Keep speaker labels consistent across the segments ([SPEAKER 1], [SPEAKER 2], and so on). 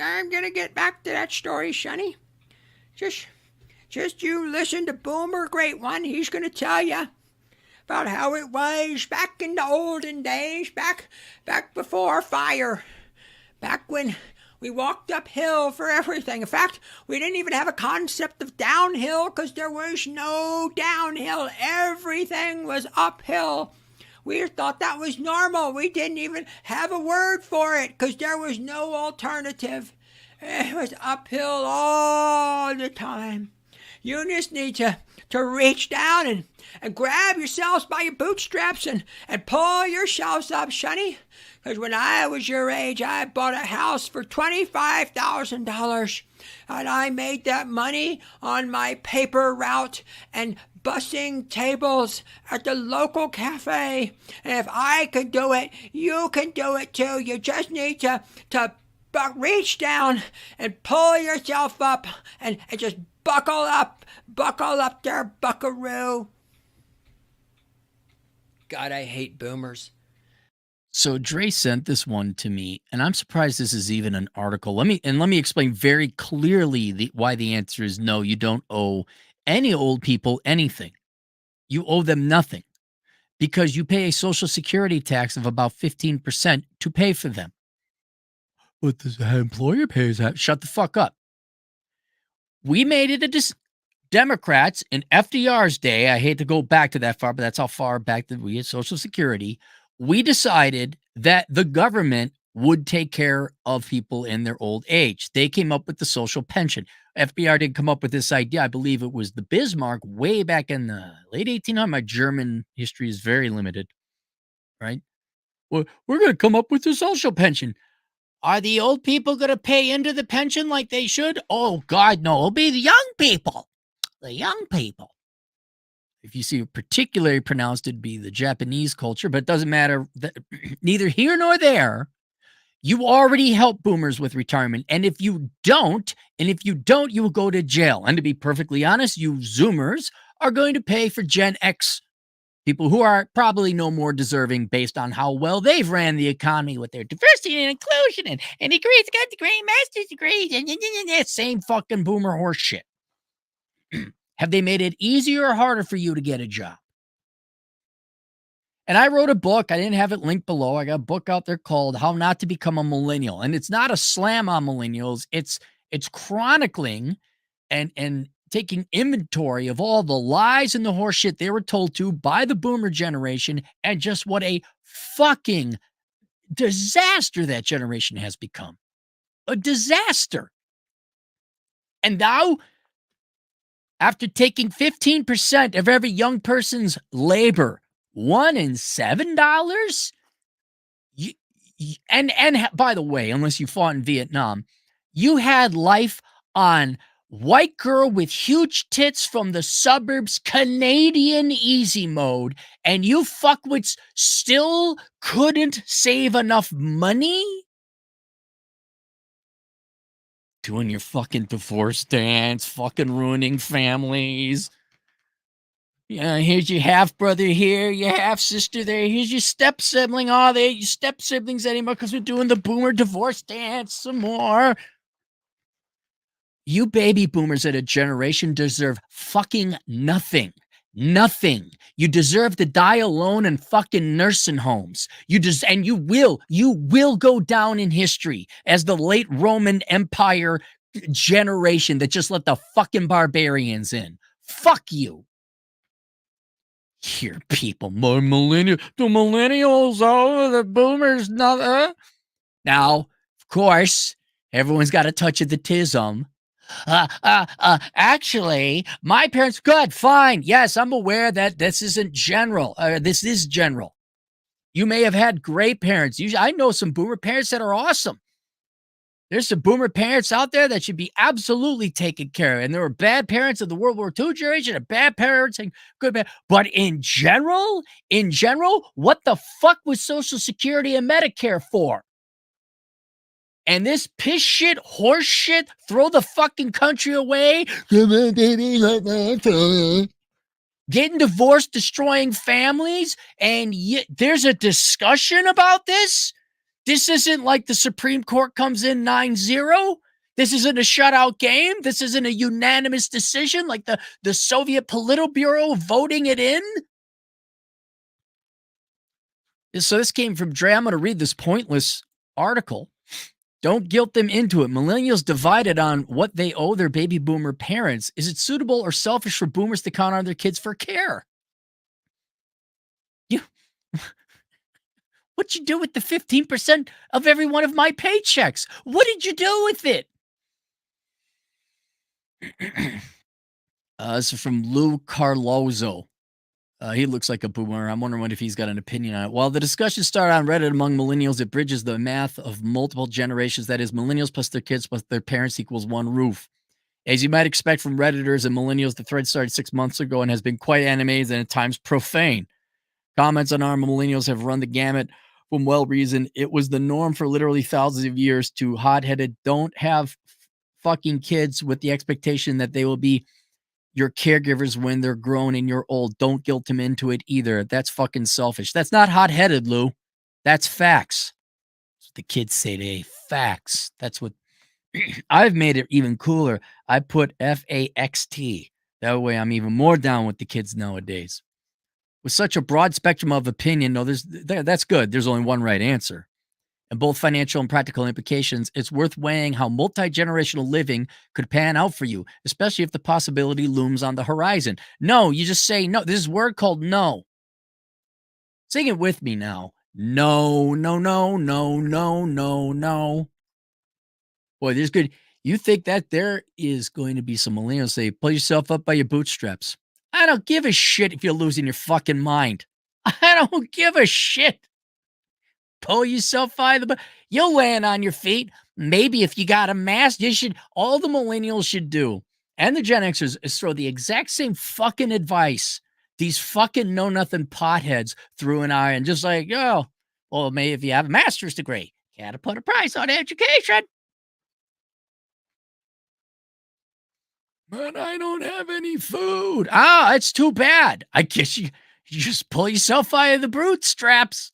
[SPEAKER 1] I'm gonna get back to that story, Sonny. Just, just you listen to Boomer Great One. He's gonna tell you about how it was back in the olden days, back before fire, back when we walked uphill for everything. In fact, we didn't even have a concept of downhill because there was no downhill. Everything was uphill. We thought that was normal. We didn't even have a word for it because there was no alternative. It was uphill all the time. You just need to reach down and grab yourselves by your bootstraps and pull yourselves up, Sonny. Because when I was your age, I bought a house for $25,000. And I made that money on my paper route and bussing tables at the local cafe. And if I could do it, you can do it too. You just need to reach down and pull yourself up and just buckle up there, buckaroo. God, I hate boomers.
[SPEAKER 2] So Dre sent this one to me, and I'm surprised this is even an article. Let me explain very clearly why the answer is no. You don't owe any old people anything. You owe them nothing because you pay a Social Security tax of about 15% to pay for them. But the employer pays that. Shut the fuck up. We made it Democrats in FDR's day. I hate to go back to that far, but that's how far back that we had Social Security. We decided that the government would take care of people in their old age. They came up with the social pension. FDR didn't come up with this idea. I believe it was the Bismarck way back in the late 1800s. My German history is very limited, right? Well, we're going to come up with the social pension. Are the old people going to pay into the pension like they should? Oh, God, no. It'll be the young people. The young people. If you see it particularly pronounced, it'd be the Japanese culture, but it doesn't matter. Neither here nor there. You already help boomers with retirement. And if you don't, you will go to jail. And to be perfectly honest, you Zoomers are going to pay for Gen X people who are probably no more deserving based on how well they've ran the economy with their diversity and inclusion and degrees, got degree, master's degrees, and that same fucking boomer horse shit. Have they made it easier or harder for you to get a job? And I wrote a book. I didn't have it linked below. I got a book out there called How Not to Become a Millennial. And it's not a slam on millennials. It's chronicling and taking inventory of all the lies and the horseshit they were told to by the boomer generation and just what a fucking disaster that generation has become. A disaster. And now, after taking 15% of every young person's labor, $1 in $7, and by the way, unless you fought in Vietnam, you had life on white girl with huge tits from the suburbs, Canadian easy mode, and you fuckwits still couldn't save enough money? Doing your fucking divorce dance, fucking ruining families. Yeah, here's your half brother here, your half sister there. Here's your step sibling. Oh, they ain't your step siblings anymore because we're doing the boomer divorce dance some more. You baby boomers at a generation deserve fucking nothing. Nothing. You deserve to die alone in fucking nursing homes. And you will go down in history as the late Roman Empire generation that just let the fucking barbarians in. Fuck you. Here, people, the millennials, the boomers, Now, of course, everyone's got a touch of the tism. Actually, my parents, good, fine. Yes, I'm aware that this isn't general. This is general. You may have had great parents. I know some boomer parents that are awesome. There's some boomer parents out there that should be absolutely taken care of. And there were bad parents of the World War II generation and bad parents and good parents. But in general, what the fuck was Social Security and Medicare for? And this piss shit, horse shit, throw the fucking country away. Getting divorced, destroying families. And there's a discussion about this. This isn't like the Supreme Court comes in 9-0. This isn't a shutout game. This isn't a unanimous decision like the Soviet Politburo voting it in. So this came from Dre. I'm going to read this pointless article. Don't guilt them into it. Millennials divided on what they owe their baby boomer parents. Is it suitable or selfish for boomers to count on their kids for care? What'd you do with the 15% of every one of my paychecks? What did you do with it? This is from Lou Carlozzo. He looks like a boomer. I'm wondering if he's got an opinion on it. While the discussion started on Reddit among millennials, it bridges the math of multiple generations. That is, millennials plus their kids plus their parents equals one roof. As you might expect from Redditors and millennials, the thread started 6 months ago and has been quite animated and at times profane. Comments on our millennials have run the gamut from well-reasoned. It was the norm for literally thousands of years to hot-headed, don't have fucking kids with the expectation that they will be your caregivers when they're grown and you're old. Don't guilt them into it either. That's fucking selfish. That's not hot-headed, Lou. That's facts. That's what the kids say today. Facts. That's what I've made it even cooler. I put FAXT. That way I'm even more down with the kids nowadays. With such a broad spectrum of opinion, no, that's good. There's only one right answer. And both financial and practical implications, it's worth weighing how multi-generational living could pan out for you, especially if the possibility looms on the horizon. No, you just say no. This is a word called no. Sing it with me now. No, no, no, no, no, no, no. Boy, there's good. You think that there is going to be some millennials say, pull yourself up by your bootstraps. I don't give a shit if you're losing your fucking mind. I don't give a shit. Pull yourself by the... You'll land on your feet. Maybe if you got a mask, you should... All the millennials should do, and the Gen Xers, is throw the exact same fucking advice these fucking know-nothing potheads threw an eye and just like, oh, well, maybe if you have a master's degree, you gotta put a price on education. But I don't have any food. Ah, it's too bad. I guess you just pull yourself out of the bootstraps.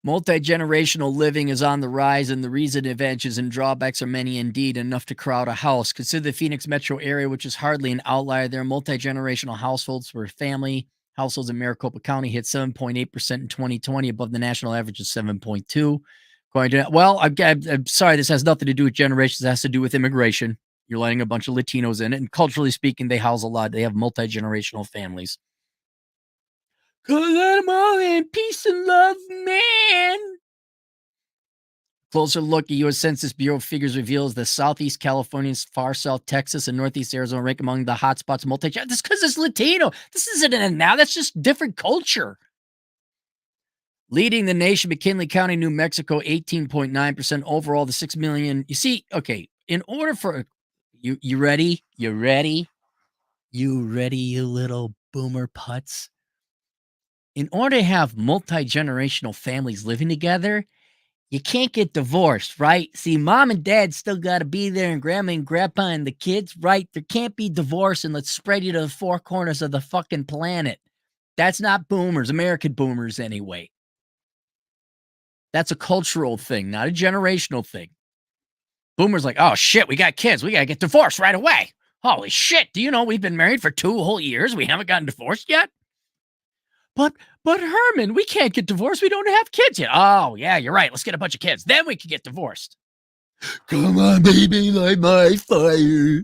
[SPEAKER 2] Multi-generational living is on the rise, and the reason advantages and drawbacks are many indeed, enough to crowd a house. Consider the Phoenix metro area, which is hardly an outlier. There are multi-generational households for family. Households in Maricopa County hit 7.8% in 2020, above the national average of 7.2%. Well, I'm sorry, this has nothing to do with generations. It has to do with immigration. You're letting a bunch of Latinos in it, and culturally speaking, they house a lot. They have multi-generational families. Cause I'm all in peace and love, man. Closer look at U.S. Census Bureau figures reveals that Southeast California, far South Texas, and Northeast Arizona rank among the hotspots. This because it's Latino. This isn't an now. That's just different culture. Leading the nation, McKinley County, New Mexico, 18.9% overall. The 6 million. You see, okay. In order for you ready? You ready? You ready? You little boomer putz. In order to have multi-generational families living together, you can't get divorced, right? See, mom and dad still got to be there, and grandma and grandpa and the kids, right? There can't be divorce, and let's spread you to the four corners of the fucking planet. That's not boomers, American boomers anyway. That's a cultural thing, not a generational thing. Boomers like, oh shit, we got kids. We got to get divorced right away. Holy shit. Do you know we've been married for 2 whole years? We haven't gotten divorced yet? But Herman, we can't get divorced. We don't have kids yet. Oh, yeah, you're right. Let's get a bunch of kids. Then we can get divorced. Come on, baby, light my fire.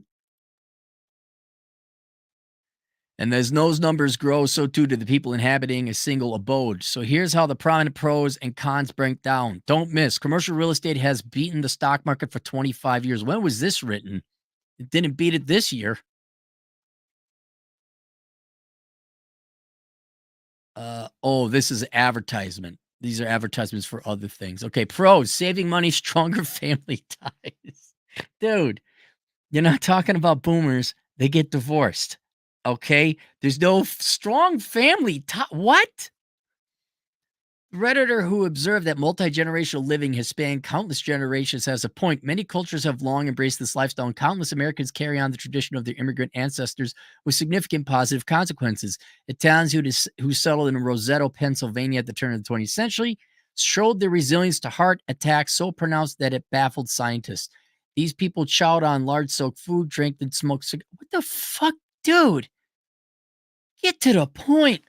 [SPEAKER 2] And as those numbers grow, so too do the people inhabiting a single abode. So here's how the prominent pros and cons break down. Don't miss. Commercial real estate has beaten the stock market for 25 years. When was this written? It didn't beat it this year. This is advertisement. These are advertisements for other things. Okay, pros, saving money, stronger family ties. Dude, you're not talking about boomers. They get divorced. Okay? There's no strong family tie. What? Redditor who observed that multi-generational living has spanned countless generations has a point. Many cultures have long embraced this lifestyle, and countless Americans carry on the tradition of their immigrant ancestors with significant positive consequences. Italians who settled in Roseto, Pennsylvania at the turn of the 20th century showed their resilience to heart attacks so pronounced that it baffled scientists. These people chowed on large soaked food, drank and smoked cigars. What the fuck, dude? Get to the point.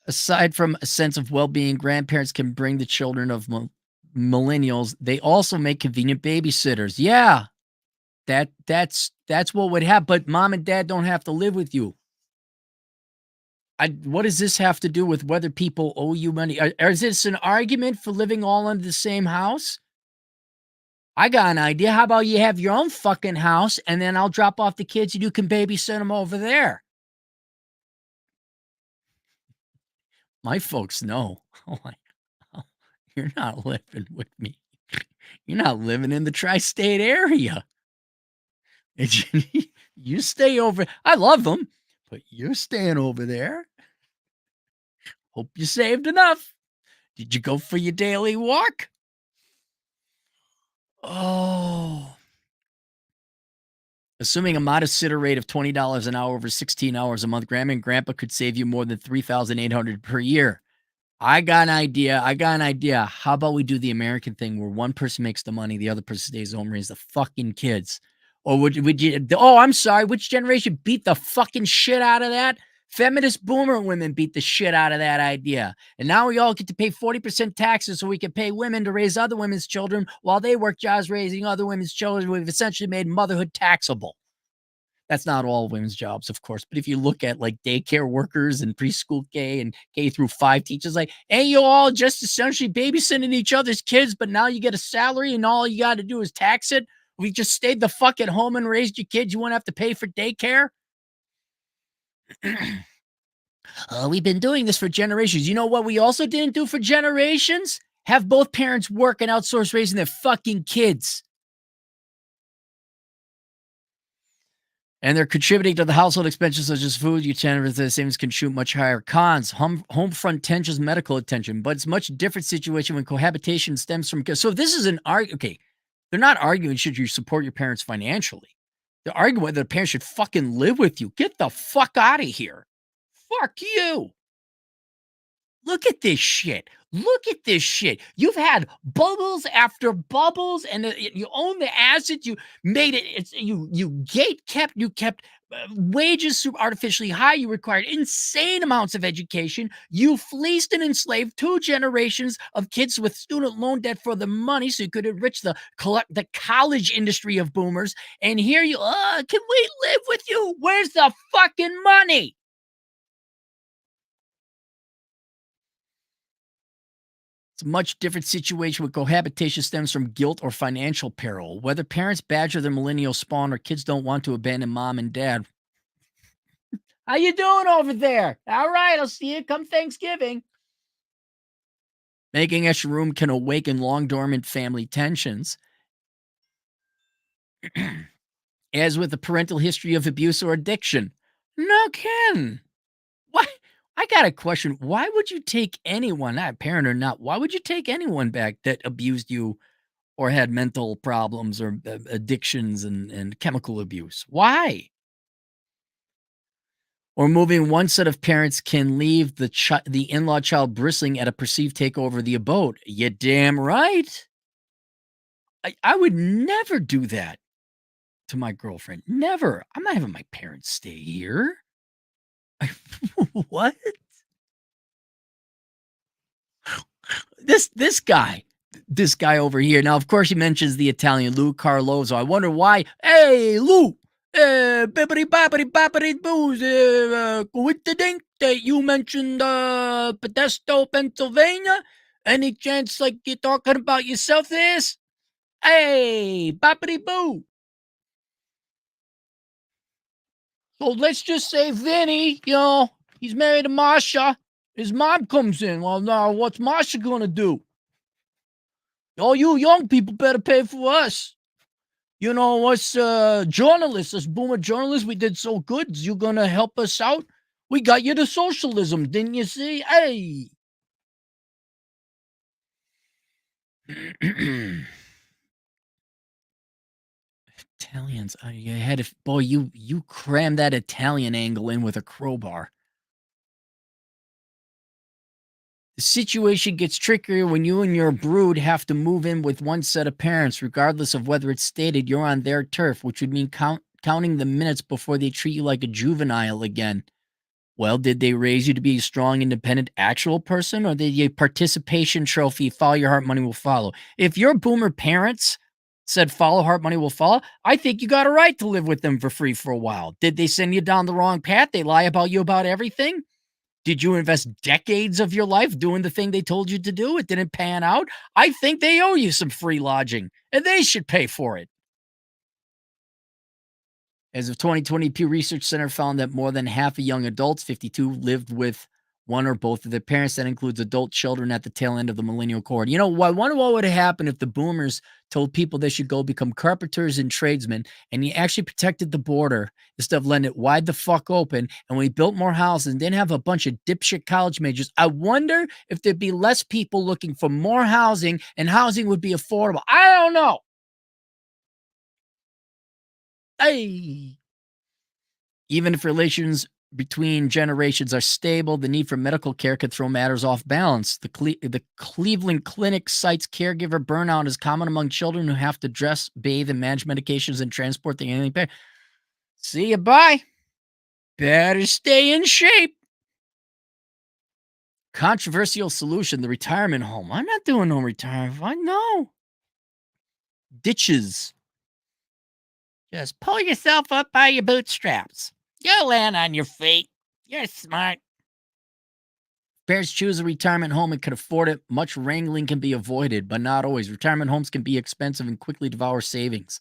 [SPEAKER 2] Aside from a sense of well-being, grandparents can bring the children of millennials. They also make convenient babysitters. Yeah, that's what would happen. But mom and dad don't have to live with you. What does this have to do with whether people owe you money? Is this an argument for living all under the same house? I got an idea. How about you have your own fucking house, and then I'll drop off the kids and you can babysit them over there. My folks know. Oh, you're not living with me. You're not living in the tri-state area. You stay over. I love them, but you're staying over there. Hope you saved enough. Did you go for your daily walk? Oh. Assuming a modest sitter rate of $20 an hour over 16 hours a month, Grandma and Grandpa could save you more than $3,800 per year. I got an idea. How about we do the American thing where one person makes the money, the other person stays home and raise the fucking kids? Or would you? Oh, I'm sorry. Which generation beat the fucking shit out of that? Feminist boomer women beat the shit out of that idea. And now we all get to pay 40% taxes so we can pay women to raise other women's children while they work jobs raising other women's children. We've essentially made motherhood taxable. That's not all women's jobs, of course. But if you look at like daycare workers and preschool K and K through 5 teachers, like, hey, you all just essentially babysitting each other's kids, but now you get a salary and all you got to do is tax it. We just stayed the fuck at home and raised your kids. You won't have to pay for daycare. We've been doing this for generations. You know what we also didn't do for generations? Have both parents work and outsource raising their fucking kids. And they're contributing to the household expenses such as food, utensils, the savings can shoot much higher. Cons, home front tensions, medical attention. But it's a much different situation when cohabitation stems from... So this is an argument. Okay, they're not arguing should you support your parents financially. They're arguing whether the parents should fucking live with you. Get the fuck out of here. Fuck you. Look at this shit. Look at this shit. You've had bubbles after bubbles, and you own the assets. You made it. You gate kept. You kept wages super artificially high. You required insane amounts of education. You fleeced and enslaved 2 generations of kids with student loan debt for the money, so you could enrich the college industry of boomers. And here you, can we live with you? Where's the fucking money? It's a much different situation when cohabitation stems from guilt or financial peril. Whether parents badger their millennial spawn or kids don't want to abandon mom and dad. How you doing over there? All right, I'll see you come Thanksgiving. Making extra room can awaken long dormant family tensions. As with the parental history of abuse or addiction. No kidding. What? I got a question. Why would you take anyone, not parent or not, why would you take anyone back that abused you or had mental problems or addictions and chemical abuse? Why? Or moving one set of parents can leave the in-law child bristling at a perceived takeover of the abode. You damn right. I would never do that to my girlfriend. Never. I'm not having my parents stay here. What? This guy over here. Now, of course, he mentions the Italian Lou Carlozo. I wonder why. Hey, Lou, bippity boppity boppity boo. Coincidence that you mentioned Modesto, Pennsylvania? Any chance like you're talking about yourself this? Hey, boppity boo. So let's just say Vinny, he's married to Marsha. His mom comes in. Well, now what's Marsha going to do? All you young people better pay for us. Us journalists, us boomer journalists, we did so good. You going to help us out We got you to socialism, didn't you see? Hey. Italians. You had to, boy, you crammed that Italian angle in with a crowbar. The situation gets trickier when you and your brood have to move in with one set of parents, regardless of whether it's stated you're on their turf, which would mean counting the minutes before they treat you like a juvenile again. Well, did they raise you to be a strong, independent, actual person, or did you participation trophy, follow your heart, money will follow? If your boomer parents said follow heart, money will follow, I think you got a right to live with them for free for a while. Did they send you down the wrong path? They lie about you about everything? Did you invest decades of your life doing the thing they told you to do? It didn't pan out. I think they owe you some free lodging, and they should pay for it. As of 2020, Pew Research Center found that more than half of young adults, 52, lived with one or both of their parents. That includes adult children at the tail end of the millennial cohort. You know, I wonder what would have happened if the boomers told people they should go become carpenters and tradesmen, and he actually protected the border instead of letting it wide the fuck open. And we built more houses and didn't have a bunch of dipshit college majors. I wonder if there'd be less people looking for more housing and housing would be affordable. I don't know. Hey. Even if relations between generations are stable, the need for medical care could throw matters off balance. The Cleveland Clinic cites caregiver burnout is common among children who have to dress, bathe, and manage medications and transport the ailing parent. See you, bye. Better stay in shape. Controversial solution, the retirement home. I'm not doing no retirement. I know. Ditches. Just pull yourself up by your bootstraps. You'll land on your feet. You're smart. Parents choose a retirement home and can afford it. Much wrangling can be avoided, but not always. Retirement homes can be expensive and quickly devour savings.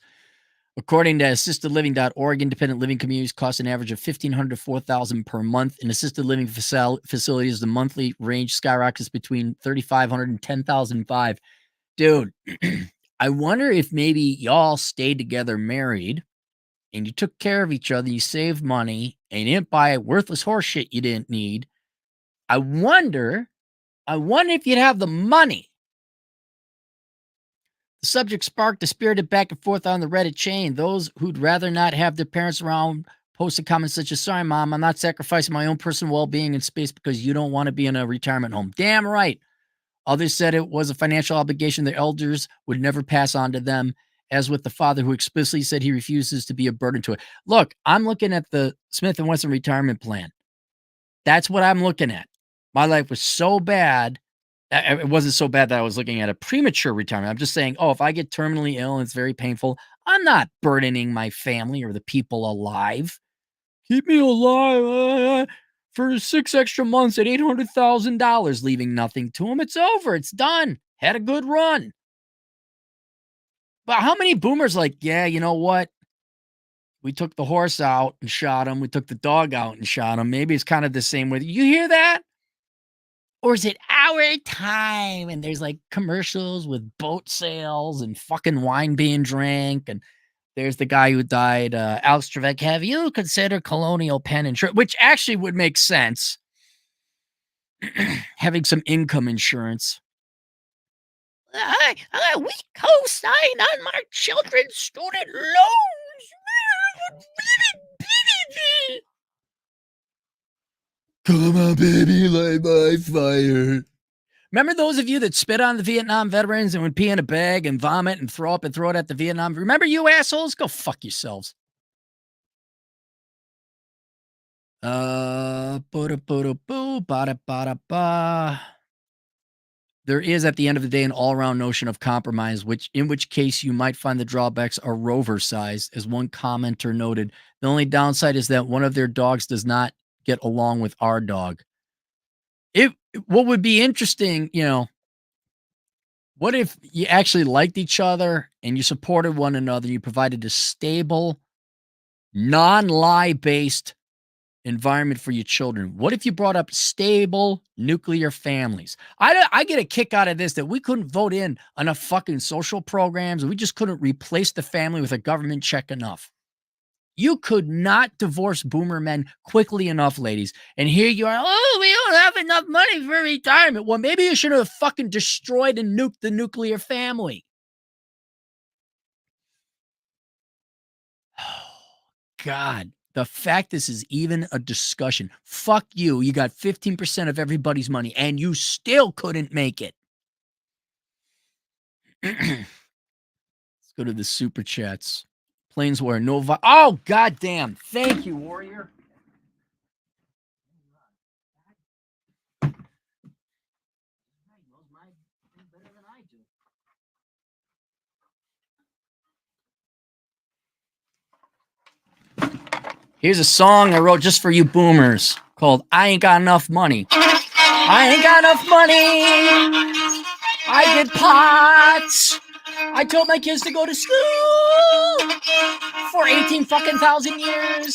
[SPEAKER 2] According to assistedliving.org, independent living communities cost an average of $1,500 to $4,000 per month. In assisted living facilities, the monthly range skyrockets between $3,500 and $10,500. Dude, I wonder if maybe y'all stayed together married and you took care of each other, you saved money, and you didn't buy worthless horse shit you didn't need. I wonder if you'd have the money. The subject sparked a spirited back and forth on the Reddit chain. Those who'd rather not have their parents around posted comments such as, "Sorry, Mom, I'm not sacrificing my own personal well-being and space because you don't want to be in a retirement home." Damn right. Others said it was a financial obligation their elders would never pass on to them, as with the father who explicitly said he refuses to be a burden to it. Look, I'm looking at the Smith & Wesson retirement plan. That's what I'm looking at. My life was so bad. It wasn't so bad that I was looking at a premature retirement. I'm just saying, oh, if I get terminally ill and it's very painful, I'm not burdening my family or the people alive. Keep me alive for 6 extra months at $800,000, leaving nothing to them. It's over. It's done. Had a good run. But how many boomers like, yeah, you know what? We took the horse out and shot him. We took the dog out and shot him. Maybe it's kind of the same with you hear that? Or is it our time? And there's like commercials with boat sales and fucking wine being drank. And there's the guy who died, Alex Trebek. Have you considered Colonial Penn insurance? Which actually would make sense. Having some income insurance. We co-sign on my children's student loans. Come on, baby, light my fire. Remember those of you that spit on the Vietnam veterans and would pee in a bag and vomit and throw up and throw it at the Vietnam? Remember you assholes? Go fuck yourselves. There is, at the end of the day, an all-around notion of compromise, in which case you might find the drawbacks are rover size, as one commenter noted. The only downside is that one of their dogs does not get along with our dog. What would be interesting, what if you actually liked each other and you supported one another, you provided a stable, non-lie based environment for your children? What if you brought up stable nuclear families? I get a kick out of this, that we couldn't vote in enough fucking social programs. We just couldn't replace the family with a government check enough. You could not divorce boomer men quickly enough, ladies. And here you are. Oh, we don't have enough money for retirement. Well, maybe you should have fucking destroyed and nuked the nuclear family. God, the fact this is even a discussion. Fuck you. You got 15% of everybody's money and you still couldn't make it. Let's go to the super chats. Planesware, no. Oh, goddamn. Thank you, Warrior. Here's a song I wrote just for you boomers called I Ain't Got Enough Money. I ain't got enough money. I did pots. I told my kids to go to school for 18 fucking thousand years.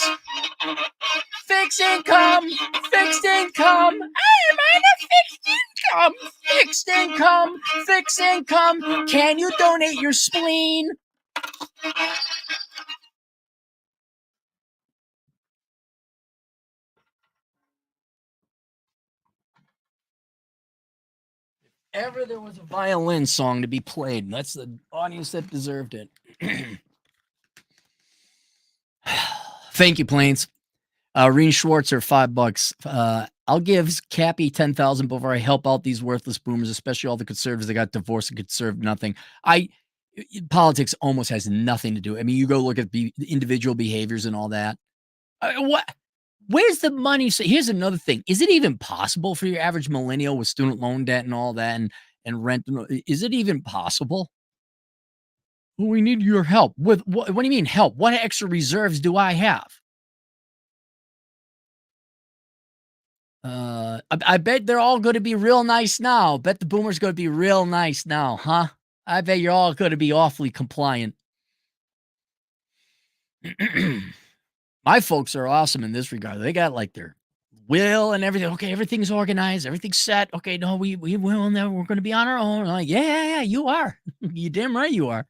[SPEAKER 2] Fixed income. Fixed income. I'm on a fixed income. Fixed income. Fixed income. Can you donate your spleen? Ever there was a violin song to be played, that's the audience that deserved it. Thank you, Plains. Reen Schwartzer, $5. I'll give Cappy 10,000 before I help out these worthless boomers, especially all the conservatives that got divorced and could serve nothing. Politics almost has nothing to do. I mean, you go look at the individual behaviors and all that. What? Where's the money? So here's another thing. Is it even possible for your average millennial with student loan debt and all that and rent? Is it even possible? Well, we need your help. With what do you mean help? What extra reserves do I have? I bet they're all going to be real nice now. Bet the boomers going to be real nice now, huh? I bet you're all going to be awfully compliant. My folks are awesome in this regard. They got like their will and everything. Okay, everything's organized, everything's set. Okay, no, we will never. We're going to be on our own. I'm like, yeah, you are. You damn right you are.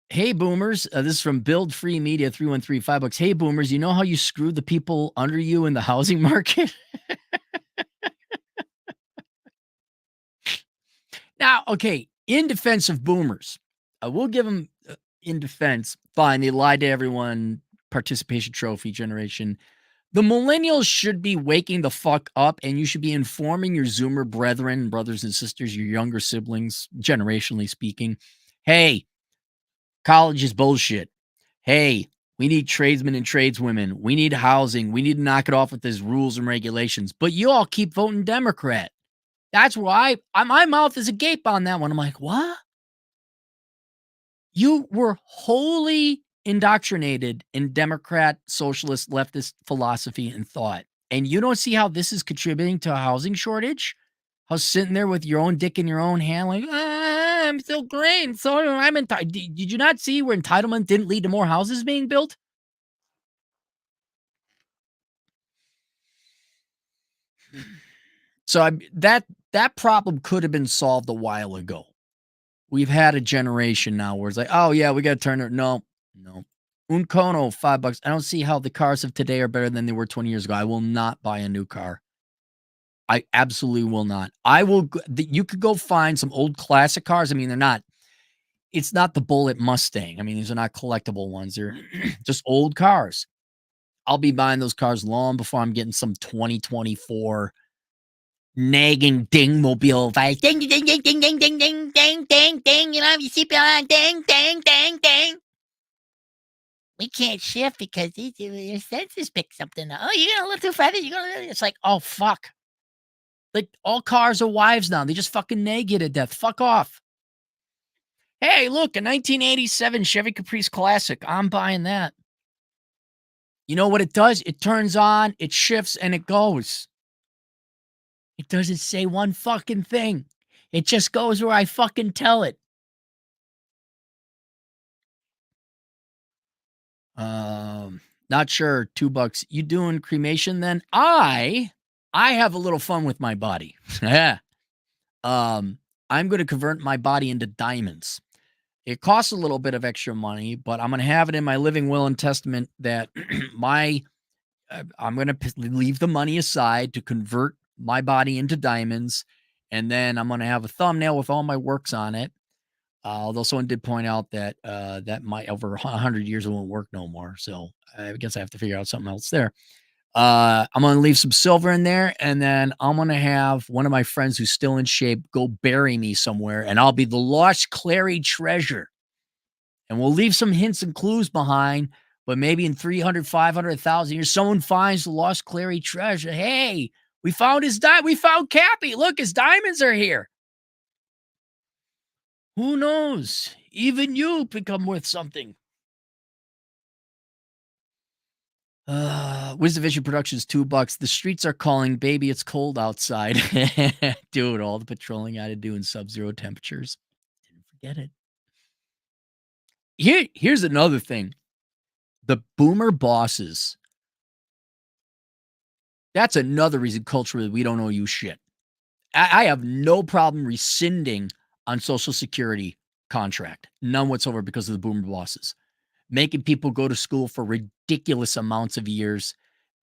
[SPEAKER 2] Hey boomers, this is from Build Free Media 313 $5. Hey boomers, you know how you screwed the people under you in the housing market? Now, okay, in defense of boomers, I will give them in defense. Fine, they lied to everyone. Participation trophy generation. The millennials should be waking the fuck up, and you should be informing your Zoomer brethren, brothers and sisters, your younger siblings, generationally speaking. Hey, college is bullshit. Hey, we need tradesmen and tradeswomen. We need housing. We need to knock it off with these rules and regulations. But you all keep voting Democrat. That's why my mouth is agape on that one. I'm like, what? You were wholly indoctrinated in Democrat, socialist, leftist philosophy and thought. And you don't see how this is contributing to a housing shortage? How sitting there with your own dick in your own hand, like, I'm so great. So I'm entitled. Did you not see where entitlement didn't lead to more houses being built? So that problem could have been solved a while ago. We've had a generation now where it's like, oh yeah, we got to turn it. No. Uncono, $5. I don't see how the cars of today are better than they were 20 years ago. I will not buy a new car. I absolutely will not. You could go find some old classic cars. I mean, it's not the Bullet Mustang. I mean, these are not collectible ones. They're just old cars. I'll be buying those cars long before I'm getting some 2024 nagging dingmobile vibe. Ding, ding, ding, ding, ding, ding, ding, ding, ding, ding. You know, you seatbelt on. Ding, ding, ding, ding. We can't shift because your sensors pick something up. Oh, you're going a little too fast. It's like, oh, fuck. Like, all cars are wives now. They just fucking nag you to death. Fuck off. Hey, look, a 1987 Chevy Caprice Classic. I'm buying that. You know what it does? It turns on, it shifts, and it goes. It doesn't say one fucking thing. It just goes where I fucking tell it. Not sure. $2. You doing cremation then? I have a little fun with my body. I'm going to convert my body into diamonds. It costs a little bit of extra money, but I'm going to have it in my living will and testament that I'm going to leave the money aside to convert my body into diamonds. And then I'm going to have a thumbnail with all my works on it. Although someone did point out that that might over 100 years it won't work no more. So I guess I have to figure out something else there. I'm going to leave some silver in there, and then I'm going to have one of my friends who's still in shape go bury me somewhere, and I'll be the lost Clary treasure. And we'll leave some hints and clues behind, but maybe in 300, 500, 1,000 years, someone finds the lost Clary treasure. Hey, we found his diamond. We found Cappy. Look, his diamonds are here. Who knows? Even you become worth something. Wisdom Vision Productions, $2. The streets are calling, baby. It's cold outside. Dude, all the patrolling I had to do in sub-zero temperatures. Didn't forget it. Here's another thing. The boomer bosses. That's another reason culturally we don't owe you shit. I have no problem rescinding on Social Security contract. None whatsoever because of the boomer bosses. Making people go to school for ridiculous amounts of years,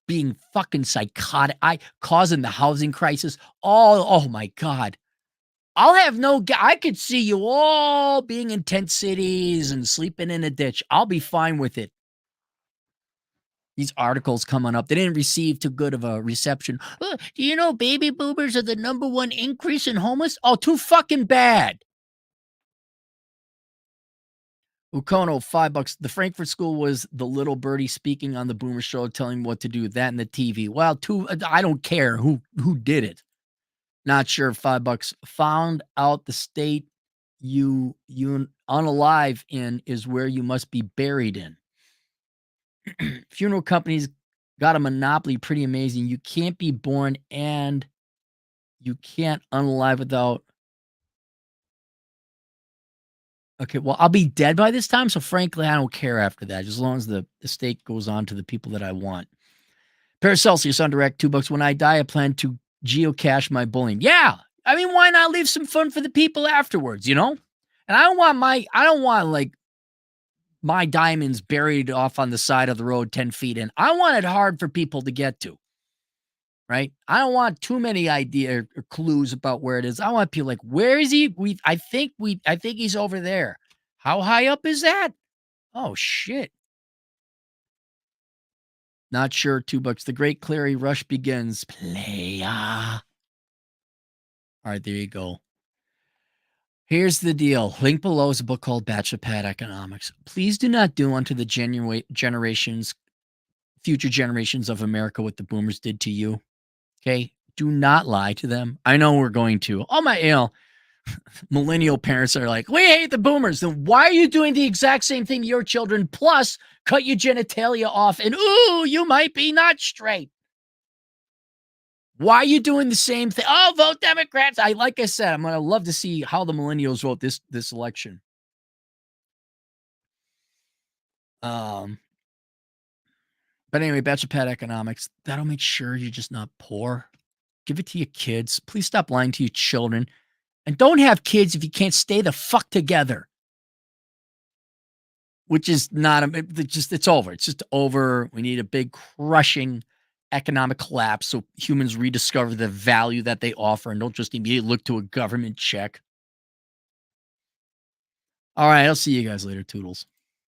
[SPEAKER 2] being fucking psychotic, causing the housing crisis. Oh my God. I could see you all being in tent cities and sleeping in a ditch. I'll be fine with it. These articles coming up, they didn't receive too good of a reception. Do you know baby boomers are the #1 increase in homeless? Oh, too fucking bad. Ukono, $5. The Frankfurt School was the little birdie speaking on the Boomer Show, telling what to do. That and the TV. Well, I don't care who did it. Not sure. $5. Found out the state you unalive in is where you must be buried in. Funeral companies got a monopoly. Pretty amazing. You can't be born and you can't unalive without. Okay, well, I'll be dead by this time, so frankly, I don't care after that, as long as the estate goes on to the people that I want. Paracelsius on direct, $2. When I die, I plan to geocache my bullion. Yeah, I mean, why not leave some fun for the people afterwards, you know? And I don't want like my diamonds buried off on the side of the road 10 feet in. I want it hard for people to get to. Right? I don't want too many idea or clues about where it is. I want people like, where is he? I think he's over there. How high up is that? Oh shit. Not sure. $2. The Great Clary Rush begins. Playa. All right, there you go. Here's the deal. Link below is a book called Bachelor Pad Economics. Please do not do unto the future generations of America what the boomers did to you. Okay, do not lie to them. I know we're going to. All my, millennial parents are like, we hate the boomers. Then why are you doing the exact same thing to your children? Plus, cut your genitalia off and, ooh, you might be not straight. Why are you doing the same thing? Oh, vote Democrats. Like I said, I'm going to love to see how the millennials vote this election. But anyway, Bachelor Pad Economics, that'll make sure you're just not poor. Give it to your kids. Please stop lying to your children. And don't have kids if you can't stay the fuck together. Which is not, it's over. It's just over. We need a big crushing economic collapse so humans rediscover the value that they offer and don't just immediately look to a government check. All right, I'll see you guys later, Toodles.